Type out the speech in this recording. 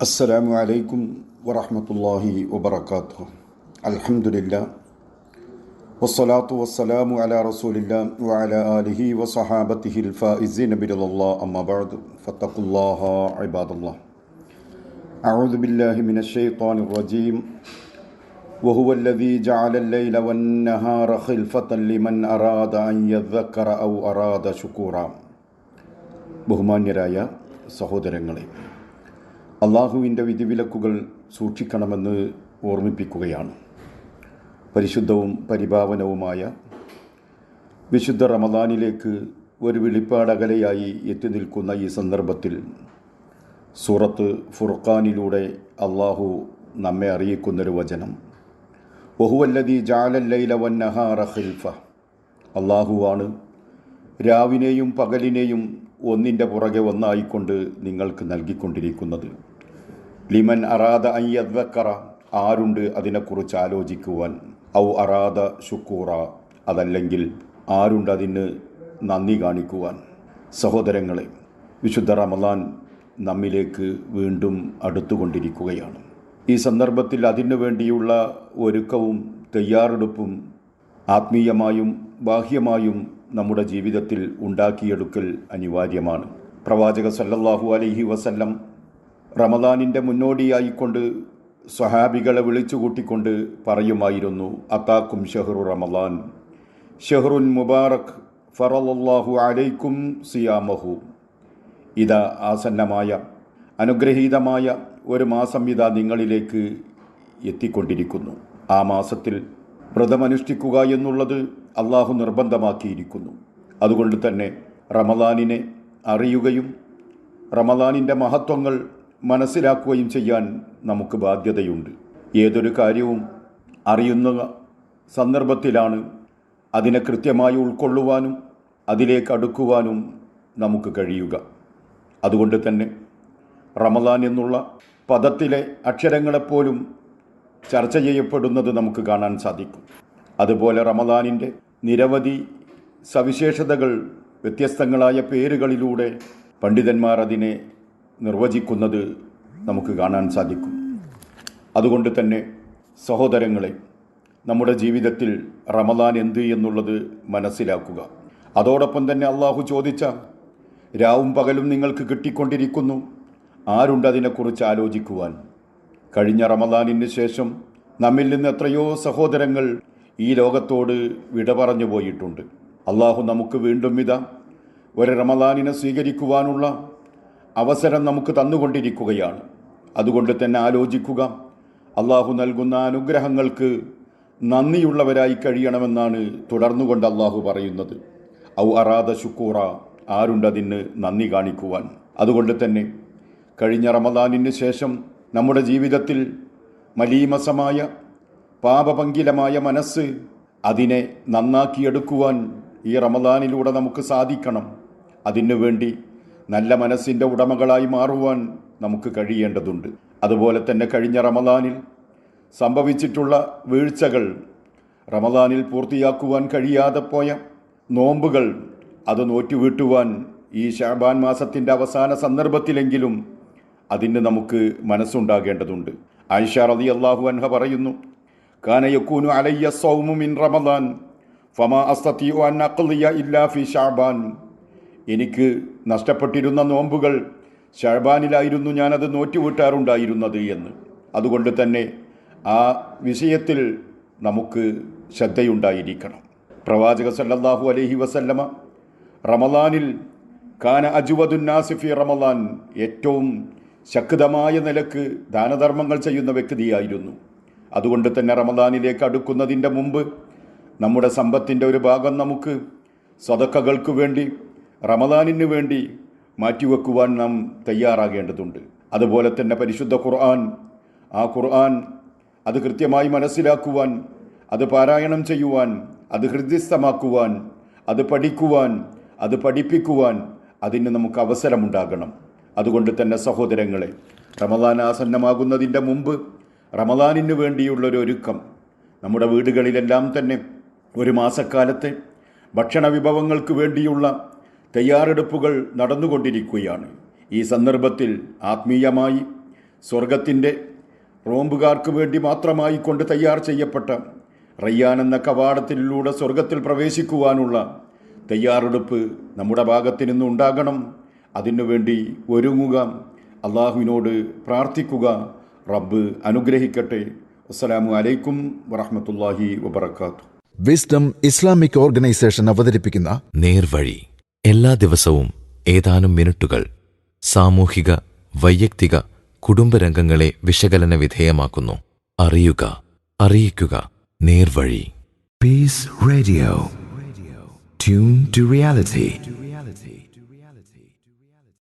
അസ്സലാമു അലൈക്കും വറഹ്മത്തുള്ളാഹി വബറകാതുഹു. അൽഹംദുലില്ലാ വസ്സലാത്തു വസ്സലാമു അലാ റസൂലില്ലാ വഅലാ ആലിഹി വസഹാബത്തിഹിൽ ഫായിസീന ബിറളില്ലാഹി അമ്മാ ബഅദ് ഫത്തഖുല്ലാഹ ഇബാദല്ലാഹ്. അഊദു ബില്ലാഹി മിനശ് ശൈത്വാനിർ റജീം. വഹുവല്ലദീ ജഅലൽ ലൈല വന്നഹാറ ഖിൽഫത്തൻ ലിമൻ അറാദ അൻ യദ്ദക്കറ ഔ അറാദ ശുകൂറ. ബഹുമാന്യരായ സഹോദരങ്ങളെ, അള്ളാഹുവിൻ്റെ വിധിവിലക്കുകൾ സൂക്ഷിക്കണമെന്ന് ഓർമ്മിപ്പിക്കുകയാണ്. പരിശുദ്ധവും പരിപാവനവുമായ വിശുദ്ധ റമദാനിലേക്ക് ഒരു വിളിപ്പാടകലയായി എത്തി നിൽക്കുന്ന ഈ സന്ദർഭത്തിൽ സൂറത്ത് ഫുർഖാനിലൂടെ അള്ളാഹു നമ്മെ അറിയിക്കുന്നൊരു വചനം, വഹുവല്ലദീ ജഅലൽ ലൈല വന്നഹാറ ഖിൽഫ. അള്ളാഹുവാണ് രാവിനെയും പകലിനെയും ഒന്നിൻ്റെ പുറകെ ഒന്നായിക്കൊണ്ട് നിങ്ങൾക്ക് നൽകിക്കൊണ്ടിരിക്കുന്നത്. ലിമൻ അറാദ അൻ യദ്ദക്കറ, ആരുണ്ട് അതിനെക്കുറിച്ച് ആലോചിക്കുവാൻ, ഔ അറാദ ശുക്കൂറ, അതല്ലെങ്കിൽ ആരുണ്ട് അതിന് നന്ദി കാണിക്കുവാൻ. സഹോദരങ്ങളെ, വിശുദ്ധ റമദാൻ നമ്മിലേക്ക് വീണ്ടും അടുത്തുകൊണ്ടിരിക്കുകയാണ്. ഈ സന്ദർഭത്തിൽ അതിനു വേണ്ടിയുള്ള ഒരുക്കവും തയ്യാറെടുപ്പും ആത്മീയമായും ബാഹ്യമായും നമ്മുടെ ജീവിതത്തിൽ ഉണ്ടാക്കിയെടുക്കൽ അനിവാര്യമാണ്. പ്രവാചക സല്ലല്ലാഹു അലൈഹി വസല്ലം റമദാനിൻ്റെ മുന്നോടിയായിക്കൊണ്ട് സ്വഹാബികളെ വിളിച്ചുകൂട്ടിക്കൊണ്ട് പറയുമായിരുന്നു, അതാക്കും ഷഹ്റു റമദാൻ ഷഹ്റുൻ മുബാറക് ഫറളല്ലാഹു അലൈക്കും സിയാമഹു. ഇതാ ആസന്നമായ അനുഗ്രഹീതമായ ഒരു മാസം ഇതാ നിങ്ങളിലേക്ക് എത്തിക്കൊണ്ടിരിക്കുന്നു. ആ മാസത്തിൽ വ്രതമനുഷ്ഠിക്കുക എന്നുള്ളത് അള്ളാഹു നിർബന്ധമാക്കിയിരിക്കുന്നു. അതുകൊണ്ട് തന്നെ റമദാനിനെ അറിയുകയും റമദാനിൻ്റെ മഹത്വങ്ങൾ മനസ്സിലാക്കുകയും ചെയ്യാൻ നമുക്ക് ബാധ്യതയുണ്ട്. ഏതൊരു കാര്യവും അറിയുന്ന സന്ദർഭത്തിലാണ് അതിനെ കൃത്യമായി ഉൾക്കൊള്ളുവാനും അതിലേക്ക് അടുക്കുവാനും നമുക്ക് കഴിയുക. അതുകൊണ്ട് തന്നെ റമദാൻ എന്നുള്ള പദത്തിലെ അക്ഷരങ്ങളെപ്പോലും ചർച്ച ചെയ്യപ്പെടുന്നത് നമുക്ക് കാണാൻ സാധിക്കും. അതുപോലെ റമദാനിൻ്റെ നിരവധി സവിശേഷതകൾ വ്യത്യസ്തങ്ങളായ പേരുകളിലൂടെ പണ്ഡിതന്മാർ അതിനെ നിർവചിക്കുന്നത് നമുക്ക് കാണാൻ സാധിക്കും. അതുകൊണ്ട് തന്നെ സഹോദരങ്ങളെ, നമ്മുടെ ജീവിതത്തിൽ റമദാൻ എന്ത് എന്നുള്ളത് മനസ്സിലാക്കുക. അതോടൊപ്പം തന്നെ അള്ളാഹു ചോദിച്ച രാവും പകലും നിങ്ങൾക്ക് കിട്ടിക്കൊണ്ടിരിക്കുന്നു, ആരുണ്ട് അതിനെക്കുറിച്ച് ആലോചിക്കുവാൻ. കഴിഞ്ഞ റമദാനിന് ശേഷം നമ്മിൽ നിന്ന് എത്രയോ സഹോദരങ്ങൾ ഈ ലോകത്തോട് വിട പറഞ്ഞു പോയിട്ടുണ്ട്. അള്ളാഹു നമുക്ക് വീണ്ടും ഇതാ ഒരു റമദാനിനെ സ്വീകരിക്കുവാനുള്ള അവസരം നമുക്ക് തന്നുകൊണ്ടിരിക്കുകയാണ്. അതുകൊണ്ട് തന്നെ ആലോചിക്കുക, അള്ളാഹു നൽകുന്ന അനുഗ്രഹങ്ങൾക്ക് നന്ദിയുള്ളവരായി കഴിയണമെന്നാണ് തുടർന്നുകൊണ്ട് അള്ളാഹു പറയുന്നത്. ഔ അറാദ ശുക്കൂറ, ആരുണ്ടതിന് നന്ദി കാണിക്കുവാൻ. അതുകൊണ്ട് തന്നെ കഴിഞ്ഞ റമദാനിന് ശേഷം നമ്മുടെ ജീവിതത്തിൽ മലീമസമായ പാപപങ്കിലമായ മനസ്സ്, അതിനെ നന്നാക്കിയെടുക്കുവാൻ ഈ റമദാനിലൂടെ നമുക്ക് സാധിക്കണം. അതിനു വേണ്ടി നല്ല മനസ്സിൻ്റെ ഉടമകളായി മാറുവാൻ നമുക്ക് കഴിയേണ്ടതുണ്ട്. അതുപോലെ തന്നെ കഴിഞ്ഞ റമദാനിൽ സംഭവിച്ചിട്ടുള്ള വീഴ്ചകൾ, റമദാനിൽ പൂർത്തിയാക്കുവാൻ കഴിയാതെ പോയ നോമ്പുകൾ, അത് നോറ്റുവീട്ടുവാൻ ഈ ശഅബാൻ മാസത്തിൻ്റെ അവസാന സന്ദർഭത്തിലെങ്കിലും അതിന് നമുക്ക് മനസ്സുണ്ടാകേണ്ടതുണ്ട്. ആയിഷ റളിയല്ലാഹു അൻഹ പറയുന്നു, കാന യകൂനു അലയ്യ സൗമു മിൻ റമദാൻ ഫമാ അസ്തതിഉ അൻ അഖ്ളിയ ഇല്ലാ ഫി ശഅബാൻ. എനിക്ക് നഷ്ടപ്പെട്ടിരുന്ന നോമ്പുകൾ ശഅബാനിലായിരുന്നു ഞാനത് നോറ്റുവീട്ടാറുണ്ടായിരുന്നത് എന്ന്. അതുകൊണ്ട് തന്നെ ആ വിഷയത്തിൽ നമുക്ക് ശ്രദ്ധയുണ്ടായിരിക്കണം. പ്രവാചക സല്ലല്ലാഹു അലൈഹി വസല്ലമ റമദാനിൽ കാന അജ്വദുൻ നാസി ഫി റമദാൻ, ഏറ്റവും ശക്തമായ നിലക്ക് ദാനധർമ്മങ്ങൾ ചെയ്യുന്ന വ്യക്തിയായിരുന്നു. അതുകൊണ്ട് തന്നെ റമദാനിലേക്ക് അടുക്കുന്നതിൻ്റെ മുമ്പ് നമ്മുടെ സമ്പത്തിൻ്റെ ഒരു ഭാഗം നമുക്ക് സദഖകൾക്ക് വേണ്ടി, റമദാനിന് വേണ്ടി മാറ്റിവെക്കുവാൻ നാം തയ്യാറാകേണ്ടതുണ്ട്. അതുപോലെ തന്നെ പരിശുദ്ധ ഖുർആൻ, ആ ഖുർആൻ അത് കൃത്യമായി മനസ്സിലാക്കുവാൻ, അത് പാരായണം ചെയ്യുവാൻ, അത് ഹൃദ്യസ്ഥമാക്കുവാൻ, അത് പഠിക്കുവാൻ, അത് പഠിപ്പിക്കുവാൻ അതിന് നമുക്ക് അവസരമുണ്ടാകണം. അതുകൊണ്ട് തന്നെ സഹോദരങ്ങളെ, റമദാൻ ആസന്നമാകുന്നതിൻ്റെ മുമ്പ് റമദാനിന് വേണ്ടിയുള്ളൊരു ഒരുക്കം നമ്മുടെ വീടുകളിലെല്ലാം തന്നെ ഒരു മാസക്കാലത്തെ ഭക്ഷണ വിഭവങ്ങൾക്ക് വേണ്ടിയുള്ള തയ്യാറെടുപ്പുകൾ നടന്നുകൊണ്ടിരിക്കുകയാണ്. ഈ സന്ദർഭത്തിൽ ആത്മീയമായി സ്വർഗത്തിൻ്റെ റോമ്പുകാർക്ക് വേണ്ടി മാത്രമായി കൊണ്ട് തയ്യാർ ചെയ്യപ്പെട്ട റയ്യാൻ എന്ന കവാടത്തിലൂടെ സ്വർഗത്തിൽ പ്രവേശിക്കുവാനുള്ള തയ്യാറെടുപ്പ് നമ്മുടെ ഭാഗത്തു നിന്ന് ഉണ്ടാകണം. അതിനുവേണ്ടി ഒരുങ്ങുക, അള്ളാഹുവിനോട് പ്രാർത്ഥിക്കുക. റബ്ബ് അനുഗ്രഹിക്കട്ടെ. അസ്സലാമു അലൈക്കും വറഹ്മത്തുള്ളാഹി വബറകാതുഹു. വിസ്ഡം ഇസ്ലാമിക് ഓർഗനൈസേഷൻ അവതരിപ്പിക്കുന്ന നേർവഴി എല്ലാ ദിവസവും ഏതാനും മിനിറ്റുകൾ സാമൂഹിക, വൈയക്തിക, കുടുംബരംഗങ്ങളെ വിശകലന വിധേയമാക്കുന്നു. അറിയുക, അറിയിക്കുക. നേർവഴി. Peace Radio. Tune to reality.